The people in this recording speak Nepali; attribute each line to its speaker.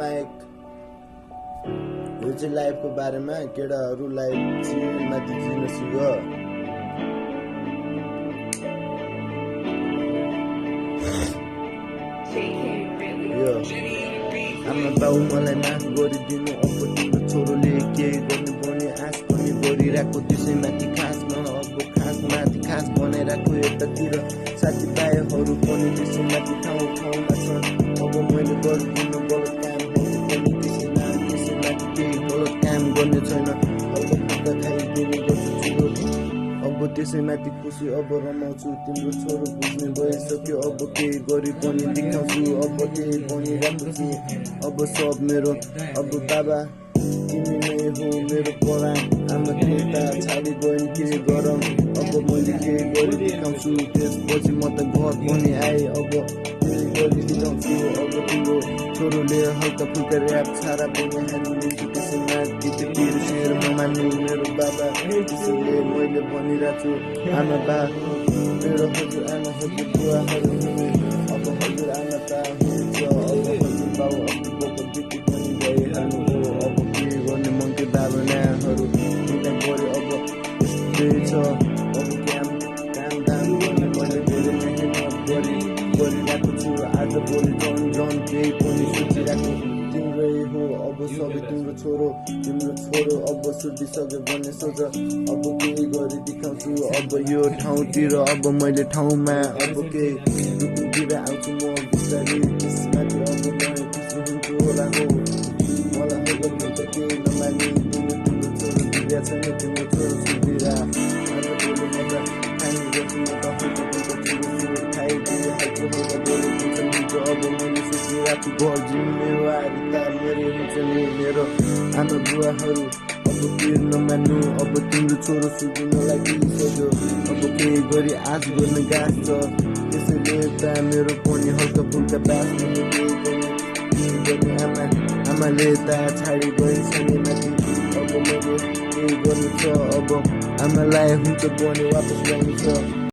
Speaker 1: खलनायक। यो चाहिँ लाइफको बारेमा केटाहरूलाई चिलमाथि जिन सिक। यो आमा बाउ मलाई माफ गरिदिनु, अब तिम्रो छोरोले के गर्नु पर्ने आश पनि गरिरहेको, त्यसैमाथि खासमा अब खासमाथि खास बनाइरहेको। यतातिर साथीभाइहरू पनि त्यसैमाथि ठाउँ ठाउँमा छन्। अब मैले गरिदिनु गलत कामहरू पनि त्यसैमाथि केही गलत काम गर्ने छैन। हल्का खाइदिने गर्छु अब त्यसैमाथि खुसी अब रमाउँछु। तिम्रो छोरो बुझ्ने भइसक्यो, अब केही गरी पनि देखाउँछु। अब केही पनि राख्छु अब सब मेरो। अब बाबा तिमी नै हो मेरो पराण, आमा त्यता छाडी गइन् के गरौँ। अब मैले केही गरी देखाउँछु, त्यसपछि म त घर पनि आएँ। अब केही गरी देखाउँछु। अब तिम्रो छोरोले हल्का फुल्का ऱ्याप छाडा पनि हालिदिन्छु। त्यसैमाथि त्यो शेर नमान्नु मेरो बाबा, त्यसैले मैले भनिरहेको छु। आमा बा मेरो हजुर आमा हजुर बुवाहरू हुने, अब हजुर आमा बा हुन्छ। अब हजुर बाउ अब्बुको बिटी पनि भइहाल्नु हो। अब के गर्ने मन्त्री भावनाहरू किन गऱ्यो अब त्यही छ। अब काम दाम गर्ने मैले धेरै मेहनत गरिरहेको छु। आज भोलि जन केही पनि सोचिरहेको तिम्रै हो। अब सबै तिम्रो छोरो अब सुधिसक्यो भन्ने सोच। अब केही गरी देखाउँछु अब यो ठाउँतिर। अब मैले ठाउँमा अब केही रुकुतिर आउँछु म बिस्तारै। त्यसमाथि अब म खुसी हुन्छु होला हो। मलाई अब हुन्छ केही नमाने तिम्रो छोरो बिहा छैन, तिम्रो छोरो सुधिरा। आज भोलि म त खाने गर्छु, म त हल्का खाइदिने खालको हल्का बोली हुन्छ। अब मैले सोचिरहेको घर जिम्मेवारी त मेरै हुन्छ नि मेरो। आमा बुवाहरू अब पिर नमान्नु, अब तिम्रो छोरो सुधिन लागिसक्यो। अब केही गरी आश गर्न गाँस छ, त्यसैले त मेरो पनि हल्का फुल्का बास हुनु केही गर्ने। आमाले त छाडी गइन् शनिमाथि। अब मैले केही गर्नु छ, अब आमालाई हुन्छ भने वापस ल्याउनु छ।